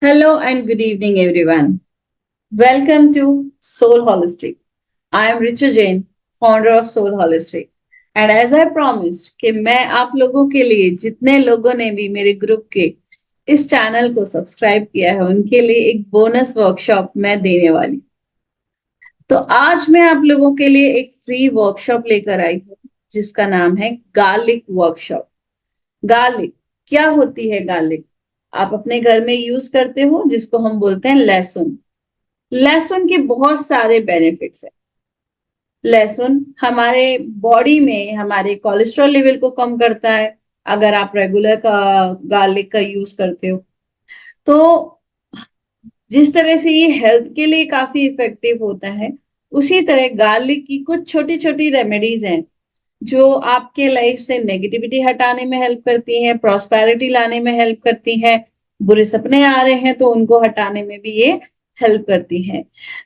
Hello and good evening, everyone. Welcome to Soul Holistic. I am Richa Jain, founder of Soul Holistic. And as I promised कि मैं आप लोगों के लिए जितने लोगों ने भी मेरे ग्रुप के इस चैनल को सब्सक्राइब किया है उनके लिए एक बोनस वर्कशॉप मैं देने वाली। तो आज मैं आप लोगों के लिए एक फ्री वर्कशॉप लेकर आई हूँ जिसका नाम है गार्लिक वर्कशॉप। गार्लिक क्या होती है? गार्लिक आप अपने घर में यूज करते हो जिसको हम बोलते हैं लहसुन। लहसुन के बहुत सारे बेनिफिट्स हैं। लहसुन हमारे बॉडी में हमारे कोलेस्ट्रॉल लेवल को कम करता है अगर आप रेगुलर का गार्लिक का यूज करते हो। तो जिस तरह से ये हेल्थ के लिए काफी इफेक्टिव होता है, उसी तरह गार्लिक की कुछ छोटी छोटी रेमेडीज हैं जो आपके लाइफ से नेगेटिविटी हटाने में हेल्प करती हैं, प्रॉस्पेरिटी लाने में हेल्प करती हैं। बुरे सपने आ रहे हैं तो उनको हटाने में भी ये हेल्प करती हैं।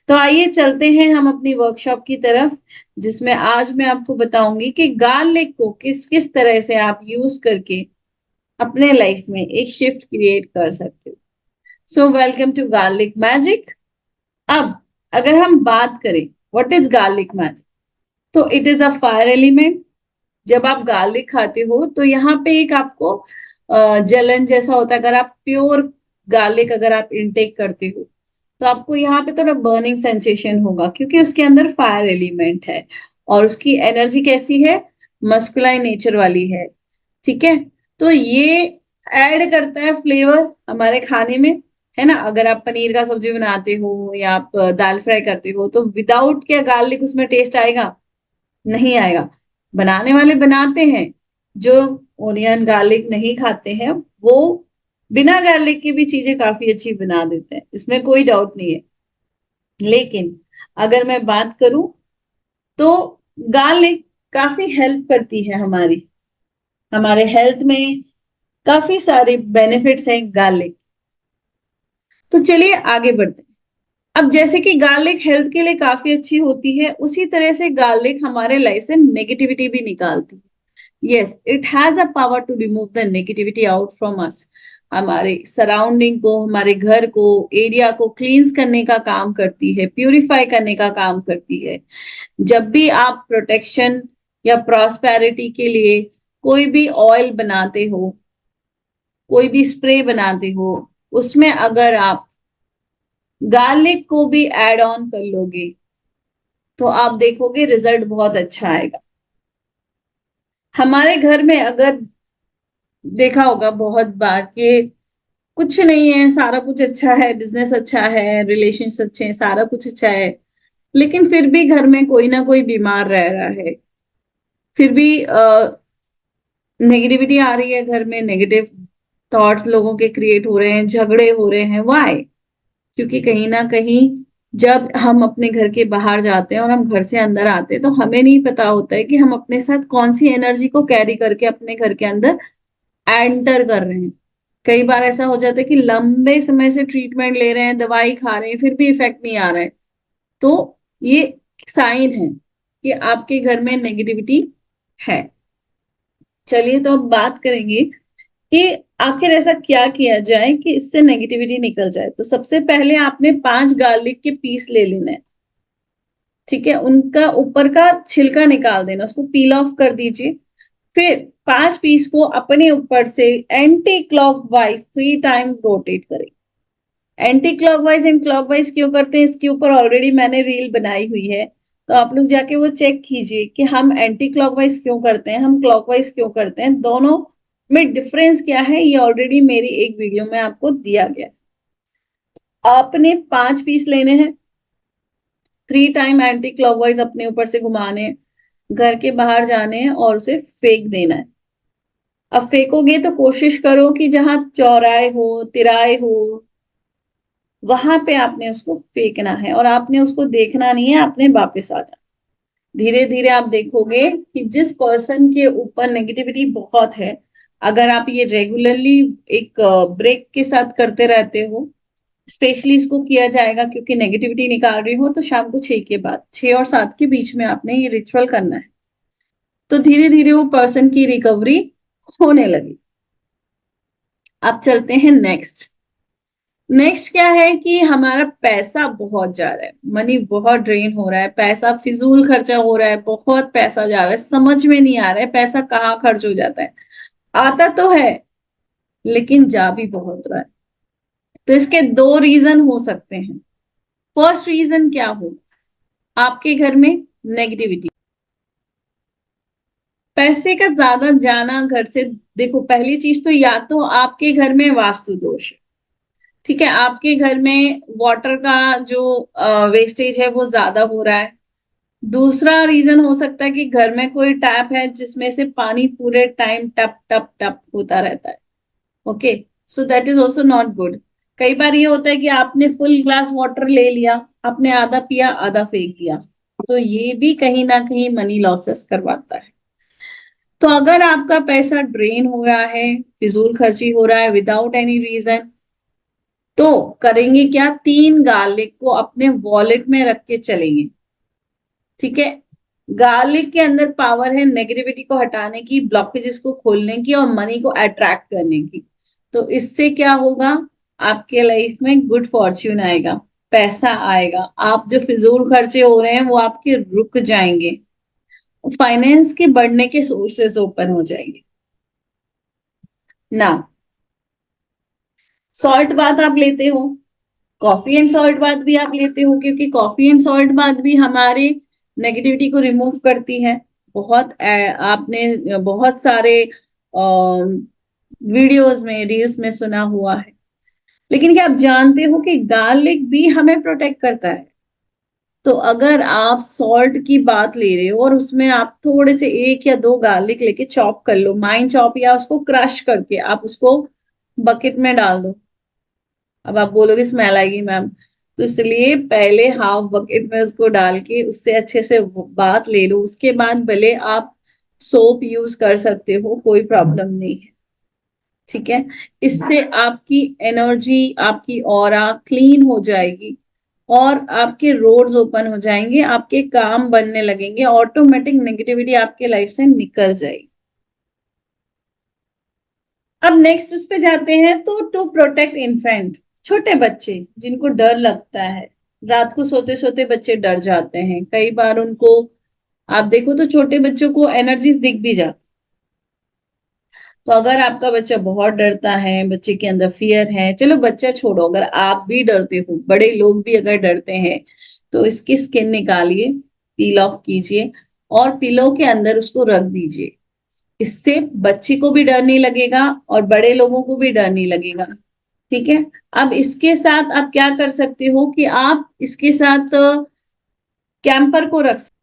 तो आइए चलते हैं हम अपनी वर्कशॉप की तरफ, जिसमें आज मैं आपको बताऊंगी कि गार्लिक को किस किस तरह से आप यूज करके अपने लाइफ में एक शिफ्ट क्रिएट कर सकते हो। So welcome to garlic magic. अब अगर हम बात करें व्हाट इज गार्लिक मैजिक, तो it is a fire element. जब आप गार्लिक खाते हो तो यहाँ पे एक आपको जलन जैसा होता है। अगर आप प्योर गार्लिक अगर आप इनटेक करते हो तो आपको यहाँ पे थोड़ा बर्निंग सेंसेशन होगा क्योंकि उसके अंदर फायर एलिमेंट है और उसकी एनर्जी कैसी है? मस्कुलाइन नेचर वाली है। ठीक है। तो ये ऐड करता है फ्लेवर हमारे खाने में, है ना। अगर आप पनीर का सब्जी बनाते हो या आप दाल फ्राई करते हो तो विदाउट क्या गार्लिक उसमें टेस्ट आएगा? नहीं आएगा। बनाने वाले बनाते हैं, जो ओनियन गार्लिक नहीं खाते हैं वो बिना गार्लिक की भी चीजें काफी अच्छी बना देते हैं, इसमें कोई डाउट नहीं है। लेकिन अगर मैं बात करूं तो गार्लिक काफी हेल्प करती है हमारी, हमारे हेल्थ में काफी सारे बेनिफिट्स हैं गार्लिक। तो चलिए आगे बढ़ते हैं। अब जैसे कि गार्लिक हेल्थ के लिए काफी अच्छी होती है, उसी तरह से गार्लिक हमारे लाइफ से नेगेटिविटी भी निकालती है। Yes, it has a power to remove the negativity out from us. हमारे सराउंडिंग को, हमारे घर को, एरिया को क्लींस करने का काम करती है, प्यूरिफाई करने का काम करती है। जब भी आप प्रोटेक्शन या प्रॉस्पेरिटी के लिए कोई भी ऑयल बनाते हो, कोई भी स्प्रे बनाते हो, उसमें अगर आप गार्लिक को भी ऐड ऑन कर लोगे तो आप देखोगे रिजल्ट बहुत अच्छा आएगा। हमारे घर में अगर देखा होगा बहुत बार कि कुछ नहीं है, सारा कुछ अच्छा है, बिजनेस अच्छा है, रिलेशंस अच्छे हैं, सारा कुछ अच्छा है, लेकिन फिर भी घर में कोई ना कोई बीमार रह रहा है। फिर भी नेगेटिविटी आ रही है घर में, नेगेटिव थॉट्स लोगों के क्रिएट हो रहे हैं, झगड़े हो रहे हैं। व्हाई? क्योंकि कहीं ना कहीं जब हम अपने घर के बाहर जाते हैं और हम घर से अंदर आते हैं तो हमें नहीं पता होता है कि हम अपने साथ कौन सी एनर्जी को कैरी करके अपने घर के अंदर एंटर कर रहे हैं। कई बार ऐसा हो जाता है कि लंबे समय से ट्रीटमेंट ले रहे हैं, दवाई खा रहे हैं, फिर भी इफेक्ट नहीं आ रहा है। तो ये साइन है कि आपके घर में नेगेटिविटी है। चलिए तो अब बात करेंगे कि आखिर ऐसा क्या किया जाए कि इससे नेगेटिविटी निकल जाए। तो सबसे पहले आपने 5 गार्लिक के पीस ले लेना है। ठीक है, उनका ऊपर का छिलका निकाल देना, उसको पील ऑफ कर दीजिए। फिर 5 पीस को अपने ऊपर से एंटी क्लॉकवाइज 3 टाइम रोटेट करें। एंटी क्लॉकवाइज एंड क्लॉकवाइज क्यों करते हैं, इसके ऊपर ऑलरेडी मैंने रील बनाई हुई है, तो आप लोग जाके वो चेक कीजिए कि हम एंटी क्लॉकवाइज क्यों करते हैं, हम क्लॉकवाइज क्यों करते हैं, दोनों में डिफरेंस क्या है, ये ऑलरेडी मेरी एक वीडियो में आपको दिया गया है। आपने 5 पीस लेने हैं, 3 टाइम एंटी क्लॉकवाइज अपने ऊपर से घुमाने हैं, घर के बाहर जाने हैं और उसे फेंक देना है। अब फेंकोगे तो कोशिश करो कि जहां चौराहे हो, तिराहे हो, वहां पे आपने उसको फेंकना है और आपने उसको देखना नहीं है, आपने वापस आ जाना। धीरे धीरे आप देखोगे कि जिस पर्सन के ऊपर नेगेटिविटी बहुत है, अगर आप ये रेगुलरली एक ब्रेक के साथ करते रहते हो, स्पेशली इसको किया जाएगा क्योंकि नेगेटिविटी निकाल रही हो, तो शाम को 6 के बाद, 6 और 7 के बीच में आपने ये रिचुअल करना है। तो धीरे धीरे वो पर्सन की रिकवरी होने लगी। अब चलते हैं नेक्स्ट। नेक्स्ट क्या है कि हमारा पैसा बहुत जा रहा है, मनी बहुत ड्रेन हो रहा है, पैसा फिजूल खर्चा हो रहा है, बहुत पैसा जा रहा है, समझ में नहीं आ रहा है पैसा कहाँ खर्च हो जाता है। आता तो है लेकिन जा भी बहुत रहा है। तो इसके दो रीजन हो सकते हैं। फर्स्ट रीजन क्या हो, आपके घर में नेगेटिविटी, पैसे का ज्यादा जाना घर से। देखो पहली चीज तो या तो आपके घर में वास्तु दोष है, ठीक है, आपके घर में वाटर का जो वेस्टेज है वो ज्यादा हो रहा है। दूसरा रीजन हो सकता है कि घर में कोई टैप है जिसमें से पानी पूरे टाइम टप टप टप होता रहता है। Okay, so that is also not good. कई बार ये होता है कि आपने फुल ग्लास वाटर ले लिया, आपने आधा पिया आधा फेंक दिया, तो ये भी कहीं ना कहीं मनी लॉसेस करवाता है। तो अगर आपका पैसा ड्रेन हो रहा है, फिजूल खर्ची हो रहा है विदाउट एनी रीजन, तो करेंगे क्या, 3 गार्लिक को अपने वॉलेट में रख के चलेंगे। ठीक है, गार्लिक के अंदर पावर है नेगेटिविटी को हटाने की, ब्लॉकेजेस को खोलने की और मनी को अट्रैक्ट करने की। तो इससे क्या होगा, आपके लाइफ में गुड फॉर्च्यून आएगा, पैसा आएगा, आप जो फिजूल खर्चे हो रहे हैं वो आपके रुक जाएंगे, फाइनेंस के बढ़ने के सोर्सेस ओपन हो जाएंगे ना। सॉल्ट बात आप लेते हो, कॉफी एंड सॉल्ट बात भी आप लेते हो, क्योंकि कॉफी एंड सॉल्ट बात भी हमारे नेगेटिविटी को रिमूव करती है। आपने बहुत सारे वीडियोस में रील्स में सुना हुआ है। लेकिन क्या आप जानते हो कि गार्लिक भी हमें प्रोटेक्ट करता है। तो अगर आप सॉल्ट की बात ले रहे हो और उसमें आप थोड़े से 1 या 2 गार्लिक लेके चॉप कर लो, माइन चॉप, या उसको क्रश करके आप उसको बकेट में डाल दो। अब आप बोलोगे स्मेल आएगी मैम, तो इसलिए पहले हाफ बकेट में उसको डाल के उससे अच्छे से बात ले लो, उसके बाद भले आप सोप यूज कर सकते हो, कोई प्रॉब्लम नहीं है। ठीक है, इससे आपकी एनर्जी, आपकी ऑरा क्लीन हो जाएगी और आपके रोड्स ओपन हो जाएंगे, आपके काम बनने लगेंगे, ऑटोमेटिक नेगेटिविटी आपके लाइफ से निकल जाएगी। अब नेक्स्ट उस पे जाते हैं, तो टू प्रोटेक्ट इन्फेंट, छोटे बच्चे जिनको डर लगता है, रात को सोते सोते बच्चे डर जाते हैं कई बार उनको, आप देखो तो छोटे बच्चों को एनर्जीज दिख भी जाती। तो अगर आपका बच्चा बहुत डरता है, बच्चे के अंदर फियर है, चलो बच्चा छोड़ो, अगर आप भी डरते हो, बड़े लोग भी अगर डरते हैं, तो इसकी स्किन निकालिए, पील ऑफ कीजिए और पिलो के अंदर उसको रख दीजिए। इससे बच्चे को भी डर नहीं लगेगा और बड़े लोगों को भी डर नहीं लगेगा। ठीक है, अब इसके साथ आप क्या कर सकते हो कि आप इसके साथ कैंपर को रख सकते,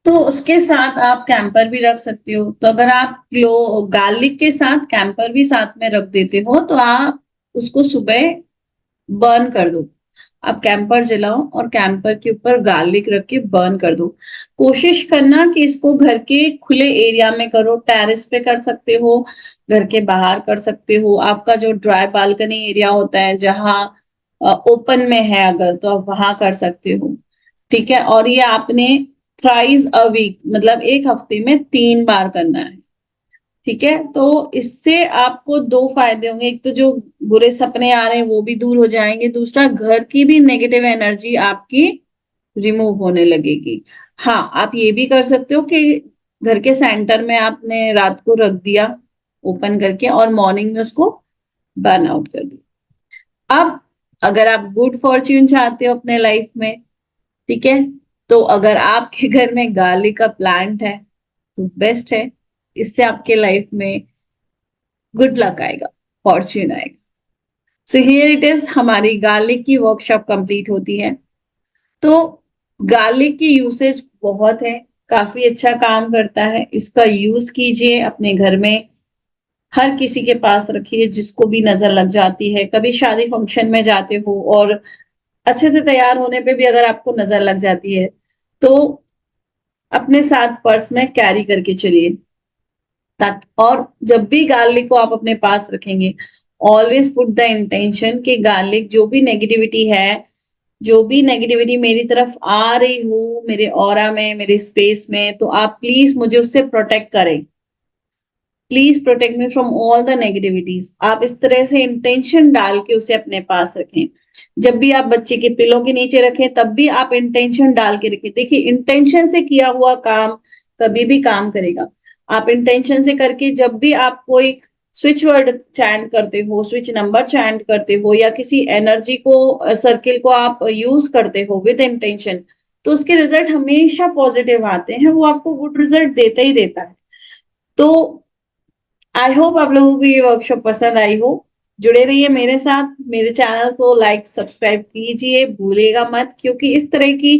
तो उसके साथ आप कैंपर भी रख सकते हो। तो अगर आप क्लो गार्लिक के साथ कैंपर भी साथ में रख देते हो तो आप उसको सुबह बर्न कर दो। आप कैंपर जलाओ और कैंपर के ऊपर गार्लिक रख के बर्न कर दो। कोशिश करना कि इसको घर के खुले एरिया में करो, टेरेस पे कर सकते हो, घर के बाहर कर सकते हो, आपका जो ड्राई बालकनी एरिया होता है जहाँ ओपन में है अगर, तो आप वहां कर सकते हो। ठीक है, और ये आपने थ्राइस अ वीक, मतलब एक हफ्ते में 3 बार करना है। ठीक है, तो इससे आपको 2 फायदे होंगे, एक तो जो बुरे सपने आ रहे हैं वो भी दूर हो जाएंगे, दूसरा घर की भी नेगेटिव एनर्जी आपकी रिमूव होने लगेगी। हाँ, आप ये भी कर सकते हो कि घर के सेंटर में आपने रात को रख दिया ओपन करके और मॉर्निंग में उसको बर्न आउट कर दिया। अब अगर आप गुड फॉर्च्यून चाहते हो अपने लाइफ में, ठीक है, तो अगर आपके घर में गार्लिक का प्लांट है तो बेस्ट है, इससे आपके लाइफ में गुड लक आएगा, फॉर्च्यून आएगा। सो हियर इट इज, हमारी गार्लिक की वर्कशॉप कंप्लीट होती है। तो गार्लिक की यूसेज बहुत है, काफी अच्छा काम करता है, इसका यूज कीजिए अपने घर में, हर किसी के पास रखिए जिसको भी नजर लग जाती है। कभी शादी फंक्शन में जाते हो और अच्छे से तैयार होने पे भी अगर आपको नजर लग जाती है, तो अपने साथ पर्स में कैरी करके चलिए। ताकि और जब भी गार्लिक को आप अपने पास रखेंगे, ऑलवेज पुट द इंटेंशन कि गार्लिक जो भी नेगेटिविटी है, जो भी नेगेटिविटी मेरी तरफ आ रही हो, मेरे ऑरा में, मेरे स्पेस में, तो आप प्लीज मुझे उससे प्रोटेक्ट करें। Please protect me from all the negativities. आप इस तरह से इंटेंशन डाल के उसे अपने पास रखें। जब भी आप बच्चे के पिलो के नीचे रखें तब भी आप इंटेंशन डाल के रखें। देखिए, इंटेंशन से किया हुआ काम कभी भी काम करेगा। आप इंटेंशन से करके जब भी आप कोई स्विच वर्ड चैंट करते हो, स्विच नंबर चैंट करते हो, या किसी एनर्जी को सर्किल को आप यूज करते हो विद इंटेंशन, तो उसके रिजल्ट हमेशा पॉजिटिव आते हैं। वो आपको गुड रिजल्ट देता ही देता है। तो आई होप आप लोगों को ये वर्कशॉप पसंद आई हो। जुड़े रहिए मेरे साथ। मेरे चैनल को लाइक सब्सक्राइब कीजिए, भूलिएगा मत, क्योंकि इस तरह की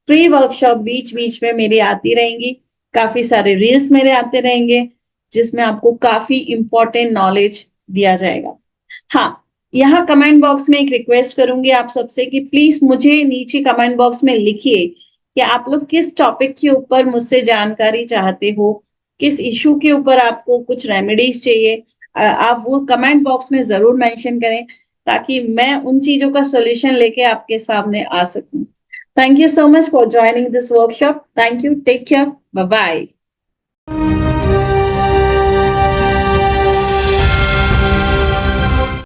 फ्री वर्कशॉप बीच बीच में मेरी आती रहेंगी। काफी सारे रील्स मेरे आते रहेंगे जिसमें आपको काफी इंपॉर्टेंट नॉलेज दिया जाएगा। हाँ, यहाँ कमेंट बॉक्स में एक रिक्वेस्ट करूंगी आप सबसे कि प्लीज मुझे नीचे कमेंट बॉक्स में लिखिए कि आप लोग किस टॉपिक के ऊपर मुझसे जानकारी चाहते हो, किस इशू के ऊपर आपको कुछ रेमेडीज चाहिए। आप वो कमेंट बॉक्स में जरूर मेंशन करें ताकि मैं उन चीजों का सॉल्यूशन लेके आपके सामने आ सकूं। Thank you so much for joining this workshop. Thank you, take care, bye bye.